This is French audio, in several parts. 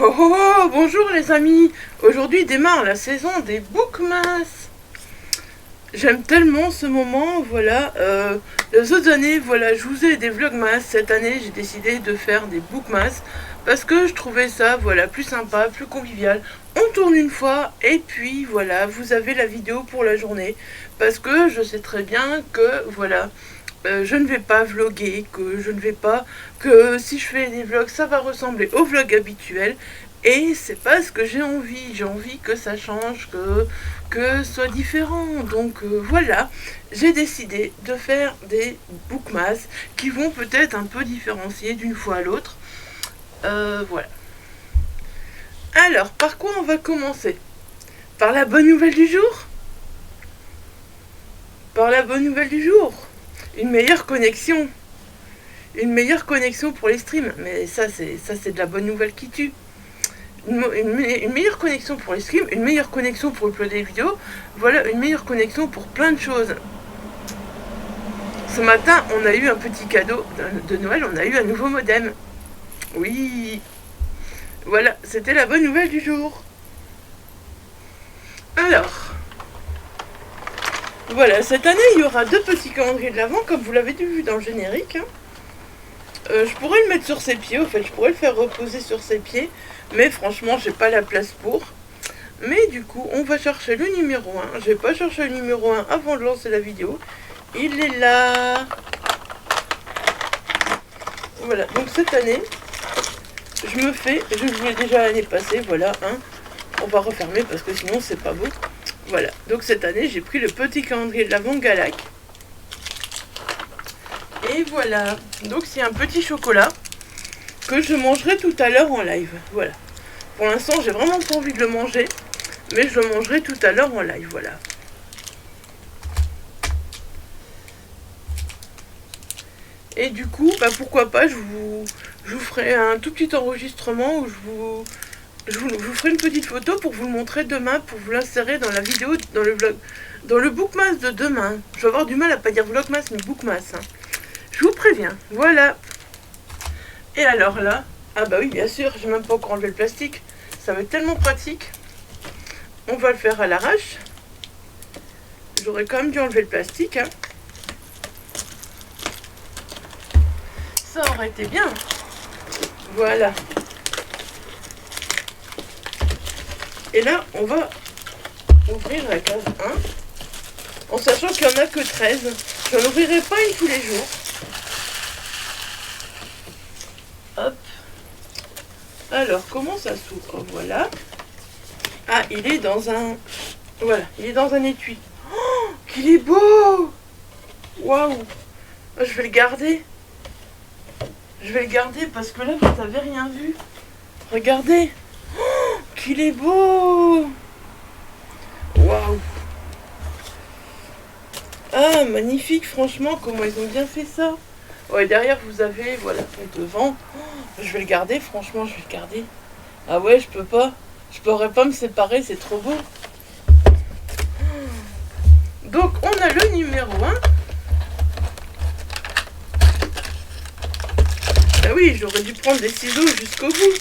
Oh oh oh, bonjour les amis. Aujourd'hui démarre la saison des Bookmas. J'aime tellement ce moment, voilà. Les autres années, voilà, je vous ai des Vlogmas. Cette année, j'ai décidé de faire des Bookmas parce que je trouvais ça, voilà, plus sympa, plus convivial. On tourne une fois et puis voilà, vous avez la vidéo pour la journée parce que je sais très bien que, voilà, je ne vais pas vlogger, que je ne vais pas, que si je fais des vlogs, ça va ressembler aux vlogs habituels. Et c'est pas ce que j'ai envie que ça change, que ce soit différent. Donc voilà, j'ai décidé de faire des bookmas qui vont peut-être un peu différencier d'une fois à l'autre. Voilà. Alors, par quoi on va commencer? Par la bonne nouvelle du jour? Par la bonne nouvelle du jour, une meilleure connexion. Une meilleure connexion pour les streams. Mais ça c'est de la bonne nouvelle qui tue. Une meilleure connexion pour les streams, une meilleure connexion pour uploader des vidéos, voilà, une meilleure connexion pour plein de choses. Ce matin, on a eu un petit cadeau de Noël, on a eu un nouveau modem. Oui, voilà, c'était la bonne nouvelle du jour. Alors, voilà, cette année, il y aura 2 petits calendriers de l'Avent, comme vous l'avez vu dans le générique. Je pourrais le mettre sur ses pieds, au fait, je pourrais le faire reposer sur ses pieds, mais franchement, j'ai pas la place pour. Mais du coup, on va chercher le numéro 1. Je vais pas chercher le numéro 1 avant de lancer la vidéo. Il est là. Voilà, donc cette année, je vous l'ai déjà l'année passée, voilà, hein. On va refermer parce que sinon c'est pas beau. Voilà, donc cette année, j'ai pris le petit calendrier de l'Avent Galac. Et voilà, donc c'est un petit chocolat que je mangerai tout à l'heure en live. Voilà. Pour l'instant, j'ai vraiment pas envie de le manger, mais je le mangerai tout à l'heure en live, voilà. Et du coup, bah pourquoi pas, je vous ferai un tout petit enregistrement où je vous ferai une petite photo pour vous le montrer demain, pour vous l'insérer dans la vidéo, dans le vlog, dans le bookmas de demain. Je vais avoir du mal à pas dire vlogmas, mais bookmas, hein. Je vous préviens, voilà. Et alors là, ah bah oui, bien sûr, j'ai même pas encore enlevé le plastique. Ça va être tellement pratique. On va le faire à l'arrache. J'aurais quand même dû enlever le plastique, hein. Ça aurait été bien. Voilà. Et là, on va ouvrir la case 1. En sachant qu'il n'y en a que 13. Je n'en ouvrirai pas une tous les jours. Hop. Alors, comment ça s'ouvre? Voilà. Ah, il est dans un... Voilà, il est dans un étui. Oh, qu'il est beau! Waouh! Je vais le garder. Je vais le garder parce que là, vous n'avez rien vu. Regardez. Oh, qu'il est beau! Waouh! Ah, magnifique, franchement, comment ils ont bien fait ça. Ouais, derrière, vous avez, voilà, devant. Oh, je vais le garder, franchement, je vais le garder. Ah ouais, je peux pas. Je pourrais pas me séparer, c'est trop beau. Donc, on a le numéro 1. Ah oui, j'aurais dû prendre des ciseaux jusqu'au bout.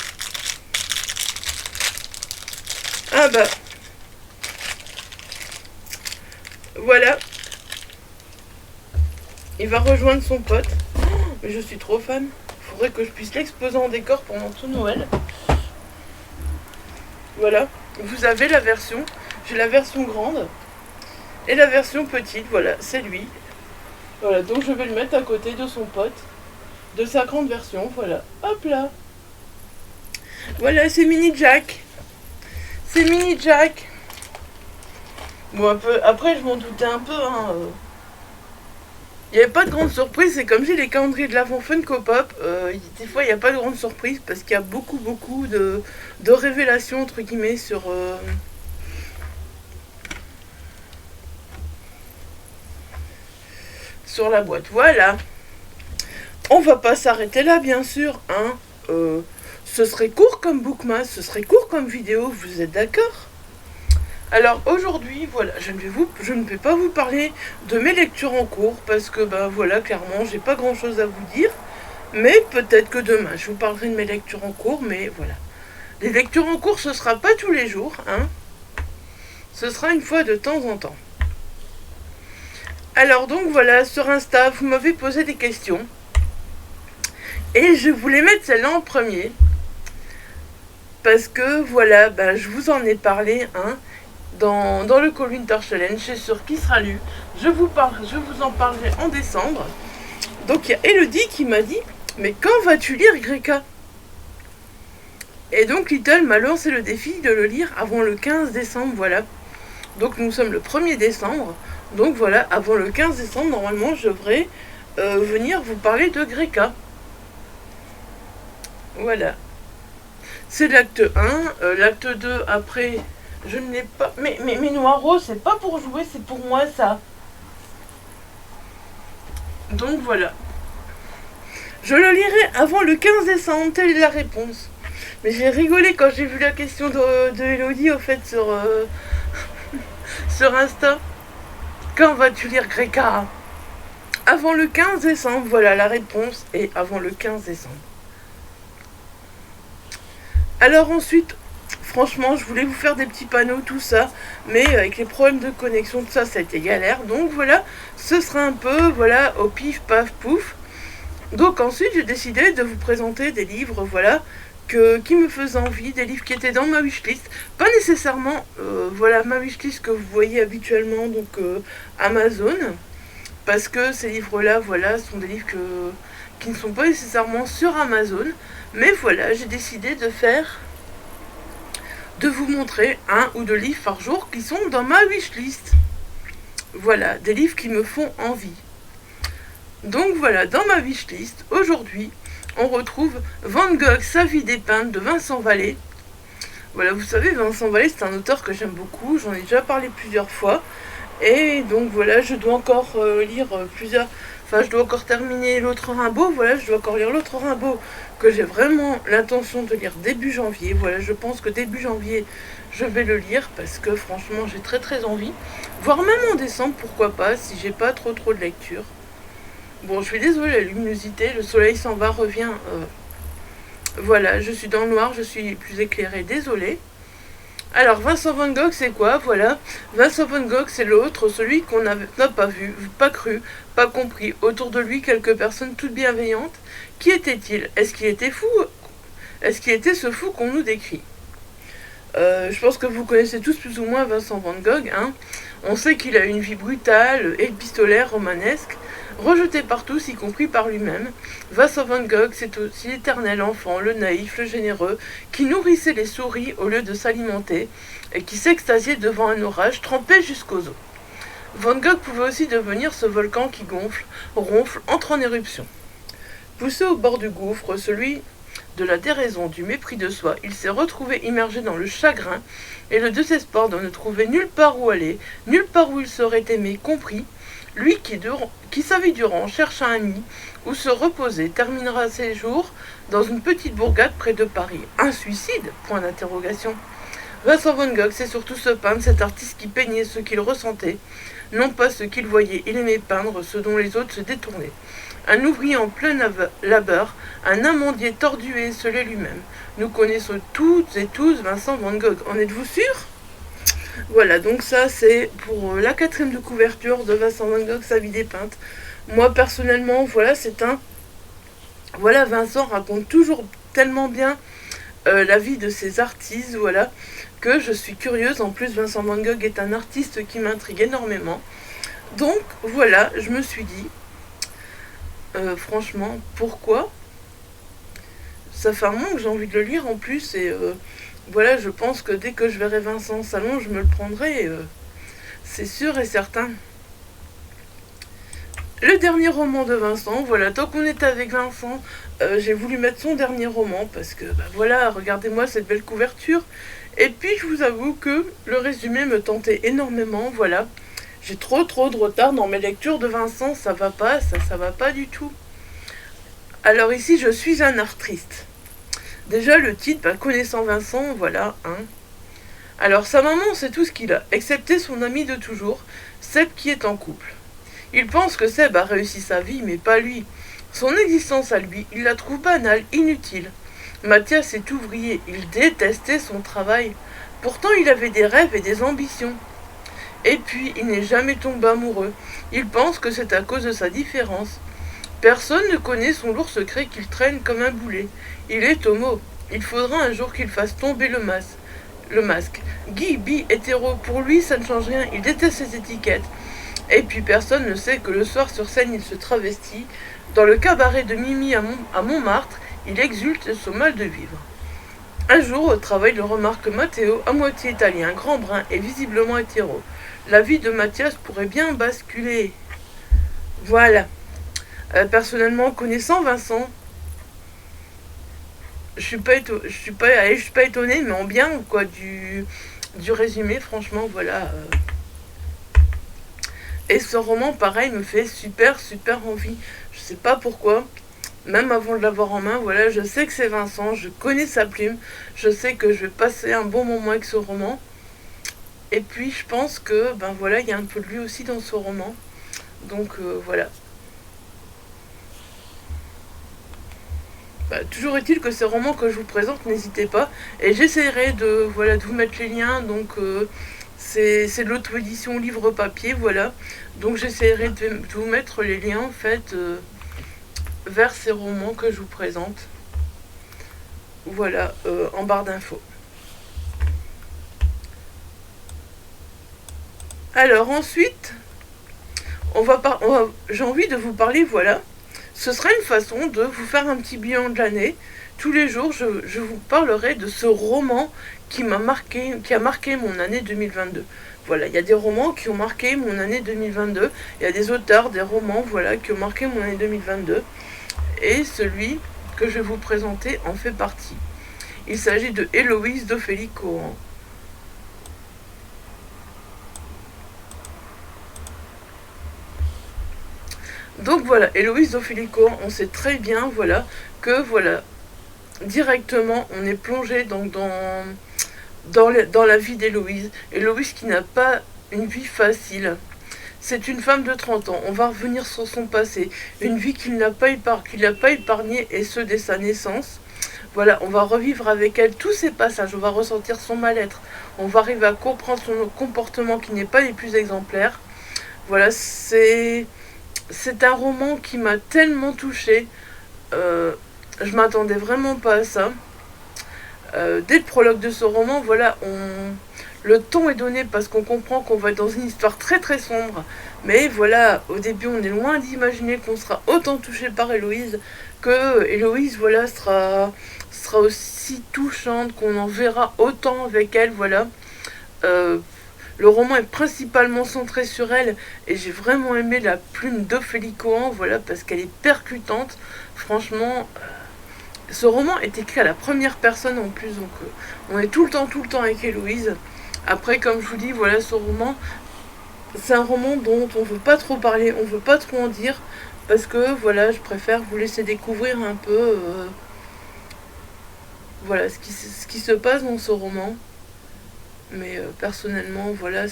Ah bah. Voilà. Il va rejoindre son pote. Oh, mais je suis trop fan. Il faudrait que je puisse l'exposer en décor pendant tout Noël. Voilà. Vous avez la version. J'ai la version grande. Et la version petite. Voilà, c'est lui. Voilà, donc je vais le mettre à côté de son pote. De sa grande version. Voilà. Hop là. Voilà, c'est Mini Jack. C'est Mini Jack. Bon, un peu. Après, je m'en doutais un peu, hein. Il n'y avait pas de grande surprise, c'est comme j'ai les calendriers de l'Avent Funko Pop, des fois il n'y a pas de grande surprise parce qu'il y a beaucoup de révélations entre guillemets sur la boîte. Voilà. On va pas s'arrêter là bien sûr, hein. Ce serait court comme bookmas, ce serait court comme vidéo, vous êtes d'accord? Alors aujourd'hui, voilà, je ne vais pas vous parler de mes lectures en cours parce que ben voilà, clairement, j'ai pas grand chose à vous dire. Mais peut-être que demain, je vous parlerai de mes lectures en cours, mais voilà. Les lectures en cours, ce sera pas tous les jours, hein. Ce sera une fois de temps en temps. Alors donc voilà, sur Insta, vous m'avez posé des questions. Et je voulais mettre celle-là en premier. Parce que voilà, je vous en ai parlé, hein, dans le Call Winter Challenge, c'est sûr qui sera lu. Je vous en parlerai en décembre. Donc il y a Elodie qui m'a dit, mais quand vas-tu lire Greka? Et donc Little m'a lancé le défi de le lire avant le 15 décembre, voilà. Donc nous sommes le 1er décembre. Donc voilà, avant le 15 décembre, normalement, je devrais venir vous parler de Greka. Voilà. C'est l'acte 1. L'acte 2, après, je ne l'ai pas... Mais Noireau, c'est pas pour jouer, c'est pour moi, ça. Donc voilà. Je le lirai avant le 15 décembre, telle est la réponse. Mais j'ai rigolé quand j'ai vu la question de Elodie, au fait, sur Insta. Quand vas-tu lire Greka? Avant le 15 décembre, voilà, la réponse est avant le 15 décembre. Alors ensuite, franchement, je voulais vous faire des petits panneaux, tout ça, mais avec les problèmes de connexion, tout ça, ça a été galère. Donc voilà, ce sera un peu, voilà, au pif, paf, pouf. Donc ensuite, j'ai décidé de vous présenter des livres, voilà, qui me faisaient envie, des livres qui étaient dans ma wishlist. Pas nécessairement, voilà, ma wishlist que vous voyez habituellement, donc Amazon. Parce que ces livres-là, voilà, sont des livres qui ne sont pas nécessairement sur Amazon. Mais voilà, j'ai décidé de vous montrer 1 ou 2 livres par jour qui sont dans ma wishlist. Voilà, des livres qui me font envie. Donc voilà, dans ma wishlist, aujourd'hui, on retrouve Van Gogh, sa vie dépeinte de Vincent Vallée. Voilà, vous savez, Vincent Vallée, c'est un auteur que j'aime beaucoup, j'en ai déjà parlé plusieurs fois. Et donc voilà, je dois encore lire plusieurs... Enfin, je dois encore terminer l'autre Rimbaud, voilà, je dois encore lire l'autre Rimbaud que j'ai vraiment l'intention de lire début janvier. Voilà, je pense que début janvier, je vais le lire parce que franchement, j'ai très très envie. Voire même en décembre, pourquoi pas, si j'ai pas trop de lecture. Bon, je suis désolée, la luminosité, le soleil s'en va, revient. Voilà, je suis dans le noir, je suis plus éclairée, désolée. Alors, Vincent Van Gogh, c'est quoi? Voilà. Vincent Van Gogh, c'est l'autre, celui qu'on n'a pas vu, pas cru, pas compris. Autour de lui, quelques personnes toutes bienveillantes. Qui était-il? Est-ce qu'il était fou? Est-ce qu'il était ce fou qu'on nous décrit? Je pense que vous connaissez tous plus ou moins Vincent Van Gogh, hein. On sait qu'il a une vie brutale, épistolaire, romanesque, rejeté par tous, y compris par lui-même. Vincent Van Gogh, c'est aussi l'éternel enfant, le naïf, le généreux, qui nourrissait les souris au lieu de s'alimenter, et qui s'extasiait devant un orage, trempé jusqu'aux os. Van Gogh pouvait aussi devenir ce volcan qui gonfle, ronfle, entre en éruption. Poussé au bord du gouffre, celui de la déraison, du mépris de soi, il s'est retrouvé immergé dans le chagrin et le désespoir de ne trouver nulle part où aller, nulle part où il serait aimé, compris. Lui qui sa vie durant cherche un nid où se reposer, terminera ses jours dans une petite bourgade près de Paris. Un suicide? Point d'interrogation. Vincent Van Gogh, c'est surtout ce peintre, cet artiste qui peignait ce qu'il ressentait, non pas ce qu'il voyait. Il aimait peindre ce dont les autres se détournaient. Un ouvrier en plein labeur, un amandier tordu et esselé lui-même. Nous connaissons toutes et tous Vincent Van Gogh. En êtes-vous sûrs? Voilà, donc ça c'est pour la 4e de couverture de Vincent Van Gogh, sa vie dépeinte. Moi personnellement, voilà, c'est un... Voilà, Vincent raconte toujours tellement bien la vie de ses artistes, voilà, que je suis curieuse. En plus, Vincent Van Gogh est un artiste qui m'intrigue énormément. Donc voilà, je me suis dit, franchement, pourquoi? Ça fait un moment que j'ai envie de le lire en plus, et voilà, je pense que dès que je verrai Vincent au salon, je me le prendrai, c'est sûr et certain. Le dernier roman de Vincent, voilà, tant qu'on est avec Vincent, j'ai voulu mettre son dernier roman, parce que, voilà, regardez-moi cette belle couverture. Et puis, je vous avoue que le résumé me tentait énormément, voilà. J'ai trop de retard dans mes lectures de Vincent, ça va pas, ça va pas du tout. Alors ici, je suis un artiste. Déjà, le titre, connaissant Vincent, voilà, hein. Alors, sa maman, c'est tout ce qu'il a, excepté son ami de toujours, Seb qui est en couple. Il pense que Seb a réussi sa vie, mais pas lui. Son existence à lui, il la trouve banale, inutile. Mathias est ouvrier, il détestait son travail. Pourtant il avait des rêves et des ambitions. Et puis il n'est jamais tombé amoureux. Il pense que c'est à cause de sa différence. Personne ne connaît son lourd secret qu'il traîne comme un boulet. Il est homo. Il faudra un jour qu'il fasse tomber le masque. Guy, bi, hétéro, pour lui ça ne change rien, il déteste ses étiquettes. Et puis personne ne sait que le soir sur scène il se travestit. Dans le cabaret de Mimi à Montmartre, il exulte son mal de vivre. Un jour, au travail, le remarque Matteo, à moitié italien, grand brun et visiblement hétéro. La vie de Mathias pourrait bien basculer. Voilà. Personnellement, connaissant Vincent, je suis pas étonnée, mais en bien quoi du résumé, franchement, voilà. Et ce roman, pareil, me fait super envie. Je sais pas pourquoi. Même avant de l'avoir en main, voilà, je sais que c'est Vincent, je connais sa plume, je sais que je vais passer un bon moment avec ce roman. Et puis je pense que, ben voilà, il y a un peu de lui aussi dans ce roman. Donc voilà. Bah, toujours est-il que ces romans que je vous présente, n'hésitez pas. Et j'essaierai de, voilà, de vous mettre les liens. Donc c'est de l'auto-édition livre papier, voilà. Donc j'essaierai de vous mettre les liens en fait vers ces romans que je vous présente. Voilà, en barre d'infos. Alors ensuite, j'ai envie de vous parler, voilà. Ce sera une façon de vous faire un petit bilan de l'année. Tous les jours, je vous parlerai de ce roman qui a marqué mon année 2022. Voilà, il y a des romans qui ont marqué mon année 2022. Il y a des auteurs, des romans, voilà, qui ont marqué mon année 2022. Et celui que je vais vous présenter en fait partie. Il s'agit de Héloïse d'Ophélie Cohan. Donc voilà, Héloïse d'Ophélie Cohan, on sait très bien, voilà, que voilà, directement, on est plongé donc dans la vie d'Héloïse. Héloïse qui n'a pas une vie facile. C'est une femme de 30 ans. On va revenir sur son passé. Une vie qu'il n'a pas épargnée, et ce dès sa naissance. Voilà, on va revivre avec elle tous ces passages. On va ressentir son mal-être. On va arriver à comprendre son comportement qui n'est pas les plus exemplaires. Voilà, c'est un roman qui m'a tellement touchée. Je m'attendais vraiment pas à ça. Dès le prologue de ce roman, voilà, le ton est donné parce qu'on comprend qu'on va être dans une histoire très sombre. Mais voilà, au début, on est loin d'imaginer qu'on sera autant touché par Héloïse, que Héloïse, voilà, sera aussi touchante, qu'on en verra autant avec elle, voilà. Le roman est principalement centré sur elle, et j'ai vraiment aimé la plume d'Ophélie Cohan, voilà, parce qu'elle est percutante. Franchement, ce roman est écrit à la première personne en plus, donc on est tout le temps avec Héloïse. Après, comme je vous dis, voilà, ce roman, c'est un roman dont on veut pas trop parler, on veut pas trop en dire, parce que voilà, je préfère vous laisser découvrir un peu voilà, ce qui se passe dans ce roman. Mais personnellement, voilà,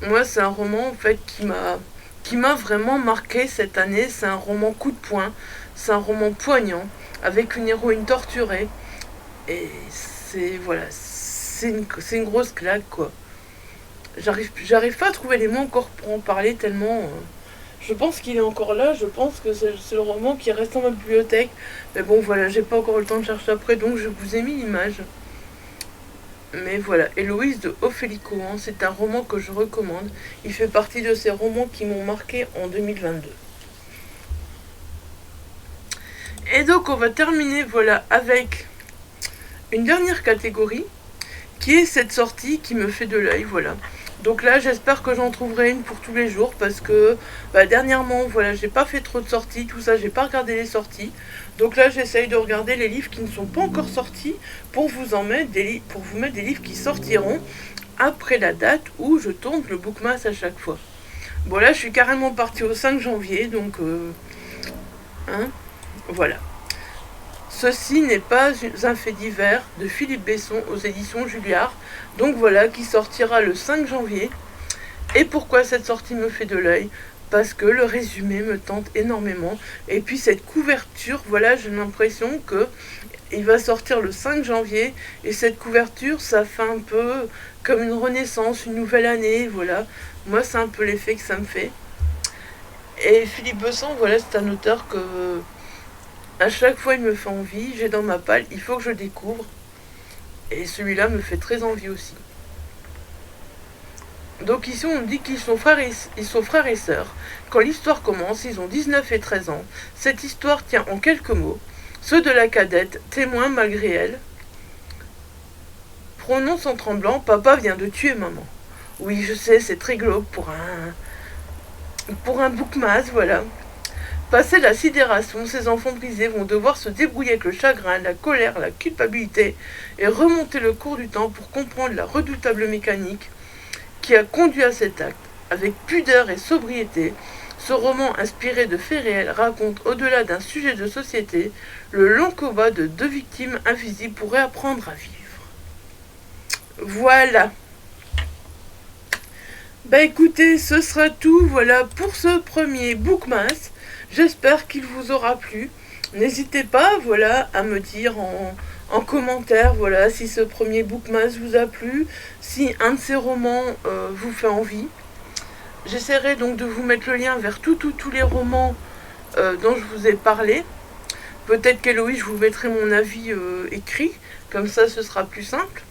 moi, c'est un roman en fait qui m'a vraiment marqué cette année. C'est un roman coup de poing, c'est un roman poignant, avec une héroïne torturée. Et c'est une grosse claque, quoi. J'arrive pas à trouver les mots encore pour en parler tellement. Je pense qu'il est encore là, je pense que c'est le roman qui reste dans ma bibliothèque. Mais bon, voilà, j'ai pas encore eu le temps de chercher après, donc je vous ai mis l'image. Mais voilà, Héloïse de Ophélie Cohan, c'est un roman que je recommande. Il fait partie de ces romans qui m'ont marqué en 2022. Et donc on va terminer, voilà, avec une dernière catégorie, qui est cette sortie qui me fait de l'œil, voilà. Donc là, j'espère que j'en trouverai une pour tous les jours, parce que dernièrement, voilà, j'ai pas fait trop de sorties, tout ça, j'ai pas regardé les sorties. Donc là, j'essaye de regarder les livres qui ne sont pas encore sortis pour vous mettre des livres qui sortiront après la date où je tourne le bookmas à chaque fois. Bon là, je suis carrément partie au 5 janvier, donc voilà. Ceci n'est pas un fait divers de Philippe Besson aux éditions Julliard, donc voilà, qui sortira le 5 janvier. Et pourquoi cette sortie me fait de l'œil? parce que le résumé me tente énormément. Et puis cette couverture, voilà, j'ai l'impression que il va sortir le 5 janvier, et cette couverture, ça fait un peu comme une renaissance, une nouvelle année, voilà. Moi, c'est un peu l'effet que ça me fait. Et Philippe Besson, voilà, c'est un auteur que à chaque fois il me fait envie, j'ai dans ma palle, il faut que je le découvre. Et celui-là me fait très envie aussi. Donc ici on dit ils sont frères et sœurs. Quand l'histoire commence, ils ont 19 et 13 ans. Cette histoire tient en quelques mots. Ceux de la cadette, témoins malgré elle, prononce en tremblant: papa vient de tuer maman. Oui, je sais, c'est très glauque pour un bookmas, voilà. Passé la sidération, ces enfants brisés vont devoir se débrouiller avec le chagrin, la colère, la culpabilité et remonter le cours du temps pour comprendre la redoutable mécanique qui a conduit à cet acte. Avec pudeur et sobriété, ce roman inspiré de faits réels raconte, au-delà d'un sujet de société, le long combat de deux victimes invisibles pour réapprendre à vivre. Voilà. Bah écoutez, ce sera tout, voilà, pour ce premier Bookmas. J'espère qu'il vous aura plu. N'hésitez pas, voilà, à me dire en commentaire, voilà, si ce premier Bookmas vous a plu, si un de ces romans vous fait envie. J'essaierai donc de vous mettre le lien vers tous les romans dont je vous ai parlé. Peut-être qu'Héloïse, je vous mettrai mon avis écrit, comme ça ce sera plus simple.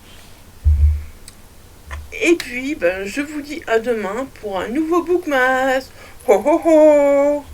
Et puis, ben, je vous dis à demain pour un nouveau Bookmas. Ho ho ho!